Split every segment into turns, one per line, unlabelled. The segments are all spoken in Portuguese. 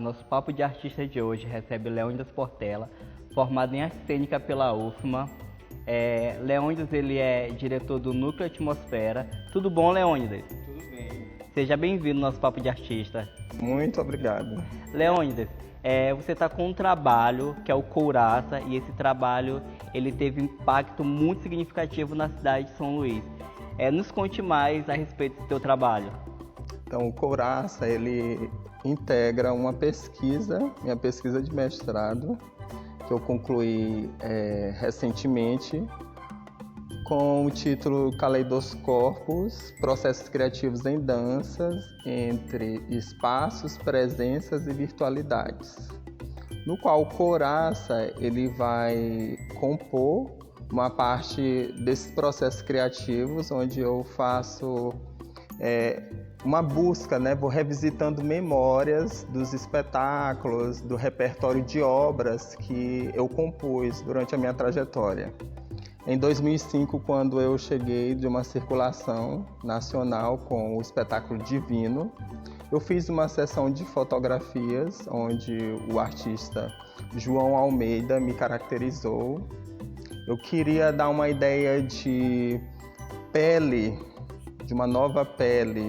Nosso papo de artista de hoje recebe Leônidas Portela, formado em arte cênica pela UFMA. Leônidas, ele é diretor do Núcleo Atmosfera. Tudo bom, Leônidas?
Tudo bem.
Seja bem-vindo ao nosso papo de artista.
Muito obrigado.
Leônidas, você está com um trabalho que é o Couraça, e esse trabalho ele teve um impacto muito significativo na cidade de São Luís. Nos conte mais a respeito do seu trabalho.
Então, o Couraça, ele integra uma pesquisa, minha pesquisa de mestrado, que eu concluí recentemente, com o título Caleidoscópios, Processos Criativos em Danças, entre Espaços, Presenças e Virtualidades, no qual o Couraça ele vai compor uma parte desses processos criativos, onde eu faço uma busca, vou revisitando memórias dos espetáculos, do repertório de obras que eu compus durante a minha trajetória. Em 2005, quando eu cheguei de uma circulação nacional com o espetáculo Divino, eu fiz uma sessão de fotografias onde o artista João Almeida me caracterizou. Eu queria dar uma ideia de pele, de uma nova pele,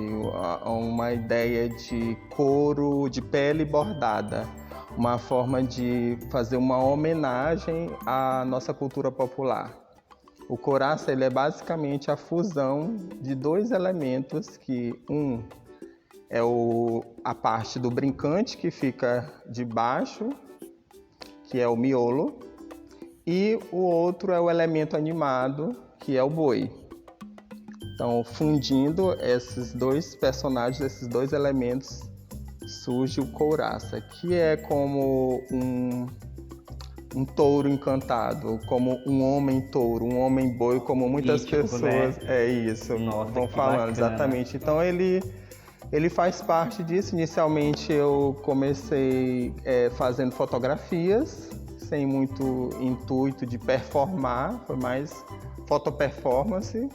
uma ideia de couro, de pele bordada, uma forma de fazer uma homenagem à nossa cultura popular. O Couraça ele é basicamente a fusão de dois elementos, que um é a parte do brincante que fica debaixo, que é o miolo, e o outro é o elemento animado, que é o boi. Então, fundindo esses dois personagens, esses dois elementos, surge o Couraça, que é como um touro encantado, como um homem touro, um homem boi, como muitas
Mítico,
pessoas
Nossa,
vão
que
falando,
bacana.
exatamente. Então ele faz parte disso. Inicialmente eu comecei fazendo fotografias, sem muito intuito de performar, foi mais fotoperformance.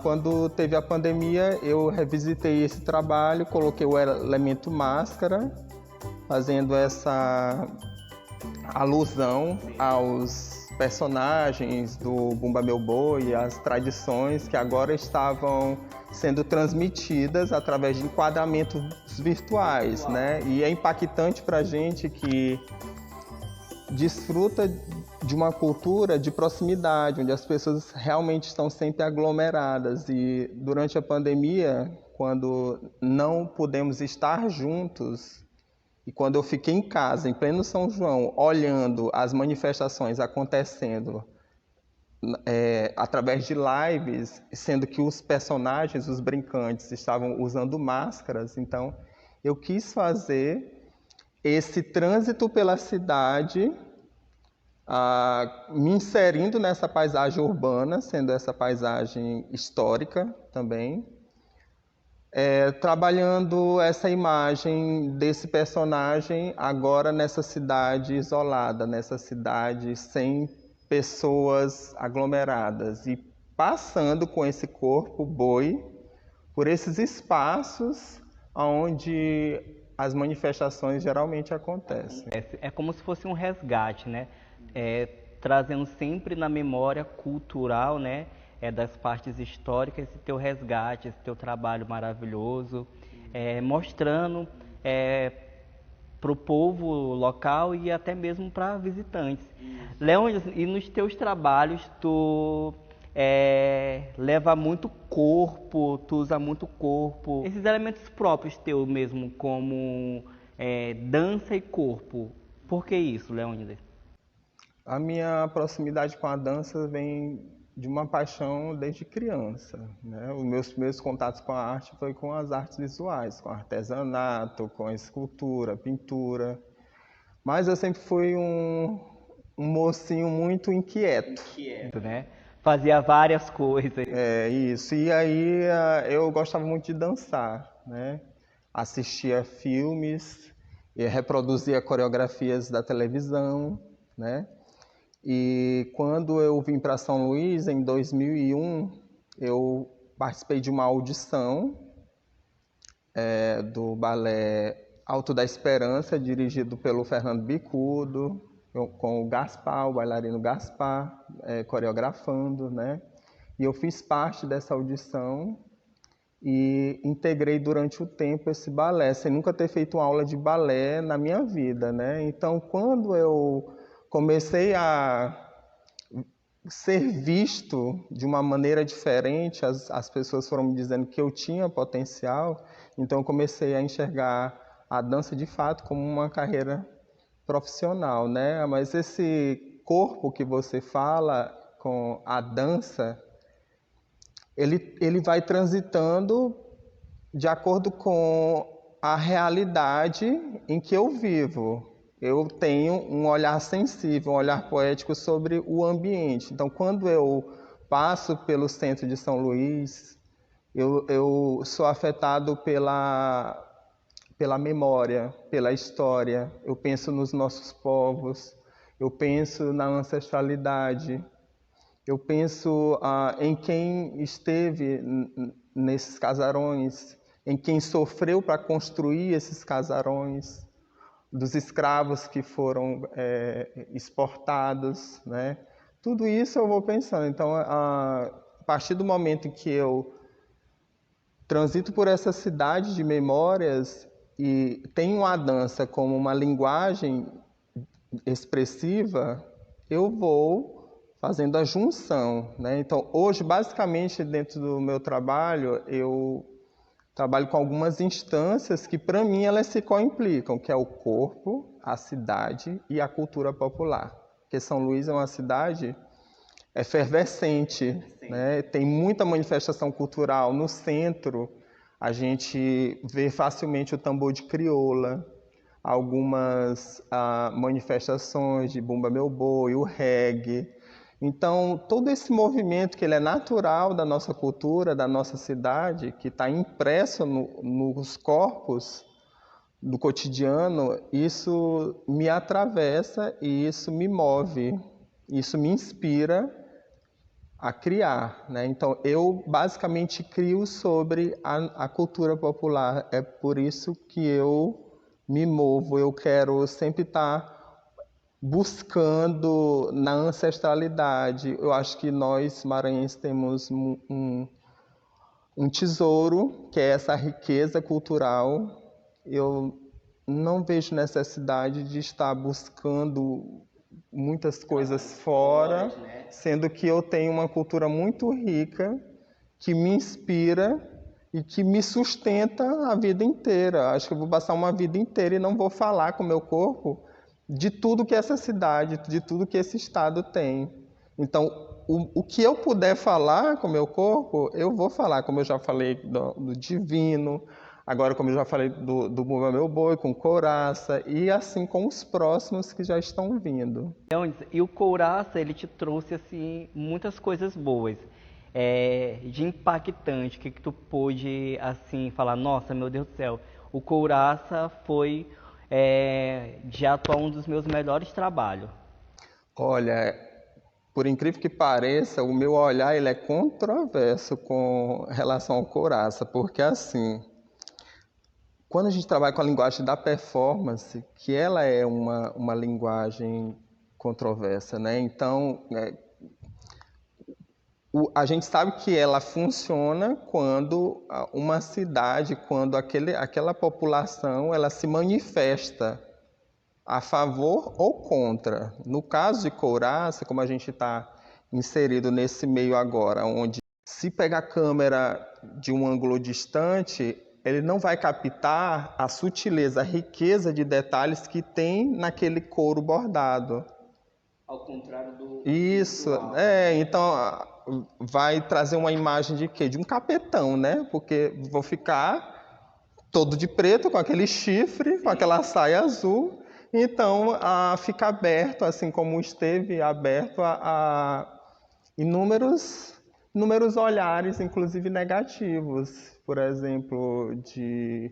Quando teve a pandemia, eu revisitei esse trabalho, coloquei o elemento máscara, fazendo essa alusão aos personagens do Bumba Meu Boi, às tradições que agora estavam sendo transmitidas através de enquadramentos virtuais, E é impactante para a gente que desfruta de uma cultura de proximidade, onde as pessoas realmente estão sempre aglomeradas. E durante a pandemia, quando não pudemos estar juntos, e quando eu fiquei em casa, em pleno São João, olhando as manifestações acontecendo através de lives, sendo que os personagens, os brincantes, estavam usando máscaras, então eu quis fazer esse trânsito pela cidade, me inserindo nessa paisagem urbana, sendo essa paisagem histórica também, trabalhando essa imagem desse personagem agora nessa cidade isolada, nessa cidade sem pessoas aglomeradas, e passando com esse corpo boi por esses espaços onde as manifestações geralmente acontecem.
É como se fosse um resgate, trazendo sempre na memória cultural, das partes históricas, esse teu resgate, esse teu trabalho maravilhoso, mostrando para o povo local e até mesmo para visitantes. Leônidas, e nos teus trabalhos tu leva muito corpo, tu usa muito corpo, esses elementos próprios teus mesmo, como dança e corpo. Por que isso, Leônidas?
A minha proximidade com a dança vem de uma paixão desde criança, Os meus primeiros contatos com a arte foi com as artes visuais, com artesanato, com escultura, pintura. Mas eu sempre fui um mocinho muito inquieto.
Fazia várias coisas.
Isso. E aí eu gostava muito de dançar, Assistia filmes, reproduzia coreografias da televisão, E quando eu vim para São Luís, em 2001, eu participei de uma audição do balé Alto da Esperança, dirigido pelo Fernando Bicudo, com o Gaspar, o bailarino Gaspar, coreografando, né? E eu fiz parte dessa audição e integrei durante o tempo esse balé, sem nunca ter feito uma aula de balé na minha vida, né? Então, quando eu comecei a ser visto de uma maneira diferente, as pessoas foram me dizendo que eu tinha potencial, então eu comecei a enxergar a dança de fato como uma carreira profissional, né? Mas esse corpo que você fala com a dança, ele vai transitando de acordo com a realidade em que eu vivo. Eu tenho um olhar sensível, um olhar poético sobre o ambiente. Então, quando eu passo pelo centro de São Luís, eu sou afetado pela memória, pela história. Eu penso nos nossos povos, eu penso na ancestralidade, eu penso em quem esteve nesses casarões, em quem sofreu para construir esses casarões, dos escravos que foram exportados, né? Tudo isso eu vou pensando. Então, a partir do momento em que eu transito por essa cidade de memórias e tenho a dança como uma linguagem expressiva, eu vou fazendo a junção, né? Então, hoje, basicamente, dentro do meu trabalho, eu trabalho com algumas instâncias que, para mim, elas se coimplicam, que é o corpo, a cidade e a cultura popular. Porque São Luís é uma cidade efervescente, né? Tem muita manifestação cultural. No centro, a gente vê facilmente o tambor de crioula, algumas manifestações de Bumba Meu Boi, o reggae. Então, todo esse movimento que ele é natural da nossa cultura, da nossa cidade, que está impresso nos corpos do cotidiano, isso me atravessa e isso me move, isso me inspira a criar, né? Então, eu basicamente crio sobre a cultura popular. É por isso que eu me movo. Eu quero sempre estar buscando na ancestralidade. Eu acho que nós, maranhenses, temos um tesouro, que é essa riqueza cultural. Eu não vejo necessidade de estar buscando muitas coisas fora, sendo que eu tenho uma cultura muito rica, que me inspira e que me sustenta a vida inteira. Acho que eu vou passar uma vida inteira e não vou falar com o meu corpo de tudo que essa cidade, de tudo que esse estado tem. Então, o que eu puder falar com o meu corpo, eu vou falar, como eu já falei do divino, agora como eu já falei do Bumba Meu Boi, com couraça, e assim com os próximos que já estão vindo.
E o couraça, ele te trouxe, assim, muitas coisas boas. De impactante, que tu pôde, assim, falar, nossa, meu Deus do céu, o couraça foi, de atuar, um dos meus melhores trabalhos.
Olha, por incrível que pareça, o meu olhar ele é controverso com relação ao couraça, porque assim, quando a gente trabalha com a linguagem da performance, que ela é uma linguagem controversa, né? Então, a gente sabe que ela funciona quando uma cidade, quando aquela população, ela se manifesta a favor ou contra. No caso de couraça, como a gente está inserido nesse meio agora, onde se pegar a câmera de um ângulo distante, ele não vai captar a sutileza, a riqueza de detalhes que tem naquele couro bordado.
Ao contrário do...
Isso, então vai trazer uma imagem de quê? De um capetão, né? Porque vou ficar todo de preto, com aquele chifre, com aquela saia azul. Então, fica aberto, assim como esteve aberto a inúmeros olhares, inclusive negativos, por exemplo, de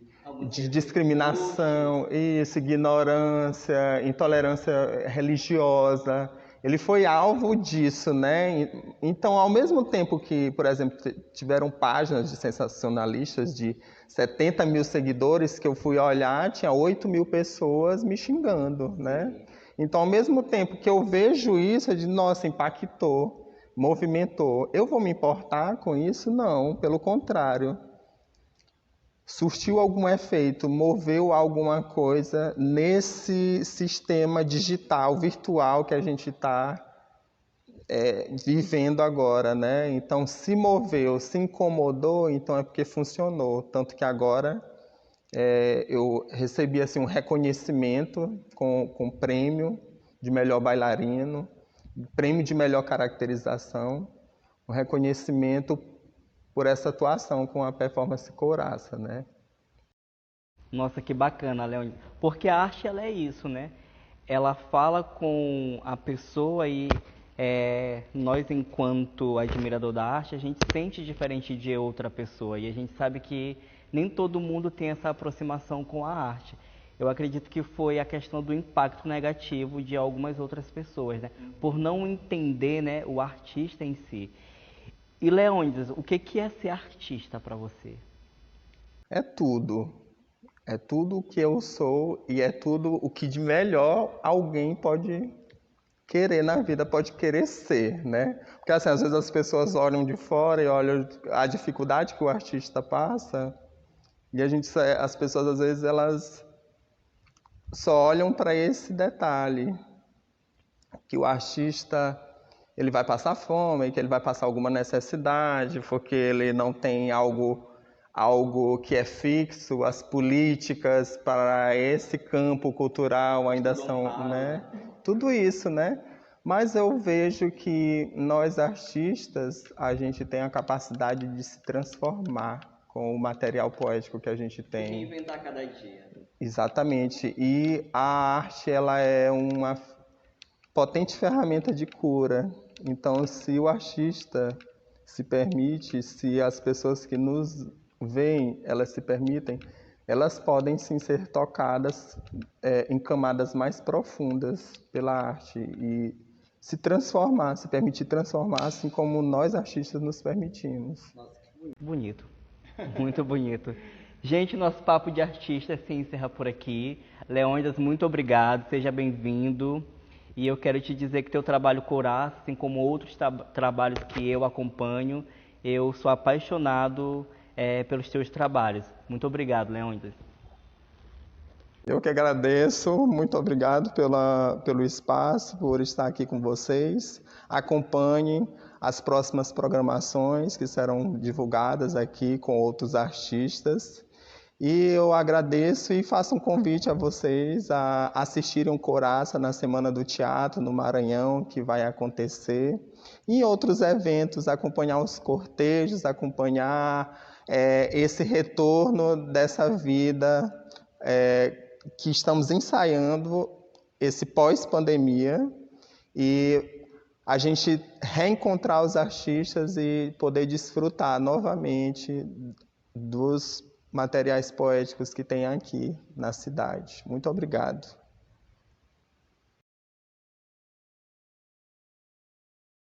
discriminação, isso, ignorância, intolerância religiosa. ele foi alvo disso, né? Então, ao mesmo tempo que, por exemplo, tiveram páginas de sensacionalistas de 70 mil seguidores, que eu fui olhar, tinha 8 mil pessoas me xingando, né? Então, ao mesmo tempo que eu vejo isso, eu digo, nossa, impactou, movimentou. Eu vou me importar com isso? Não, pelo contrário. Surtiu algum efeito, moveu alguma coisa nesse sistema digital, virtual que a gente está vivendo agora, né? Então, se moveu, se incomodou, então é porque funcionou. Tanto que agora eu recebi assim, um reconhecimento com prêmio de melhor bailarino, prêmio de melhor caracterização, um reconhecimento por essa atuação com a performance Couraça, né?
Nossa, que bacana, Leônidas. Porque a arte, ela é isso, né? Ela fala com a pessoa e nós, enquanto admirador da arte, a gente sente diferente de outra pessoa. E a gente sabe que nem todo mundo tem essa aproximação com a arte. Eu acredito que foi a questão do impacto negativo de algumas outras pessoas, né? Por não entender, né, o artista em si. E, Leônidas, o que é ser artista para você?
É tudo. É tudo o que eu sou e é tudo o que de melhor alguém pode querer na vida, pode querer ser, né? Porque assim, às vezes as pessoas olham de fora e olham a dificuldade que o artista passa e as pessoas às vezes elas só olham para esse detalhe, que o artista ele vai passar fome, que ele vai passar alguma necessidade, porque ele não tem algo que é fixo, as políticas para esse campo cultural ainda são, né? Tudo isso, né? Mas eu vejo que nós artistas, a gente tem a capacidade de se transformar com o material poético que a gente tem.
De reinventar cada dia.
Exatamente. E a arte, ela é uma potente ferramenta de cura. Então, se o artista se permite, se as pessoas que nos veem, elas se permitem, elas podem sim ser tocadas em camadas mais profundas pela arte e se transformar, se permitir transformar, assim como nós artistas nos permitimos.
Nossa, que bonito. Muito bonito. Gente, nosso papo de artista se encerra por aqui. Leônidas, muito obrigado, seja bem-vindo. E eu quero te dizer que teu trabalho Couraça, assim como outros trabalhos que eu acompanho, eu sou apaixonado pelos teus trabalhos. Muito obrigado, Leônidas.
Eu que agradeço, muito obrigado pelo espaço, por estar aqui com vocês. Acompanhem as próximas programações que serão divulgadas aqui com outros artistas. E eu agradeço e faço um convite a vocês a assistirem o Couraça na Semana do Teatro no Maranhão, que vai acontecer. E em outros eventos, acompanhar os cortejos, acompanhar esse retorno dessa vida que estamos ensaiando, esse pós-pandemia, e a gente reencontrar os artistas e poder desfrutar novamente dos materiais poéticos que tem aqui na cidade. Muito obrigado.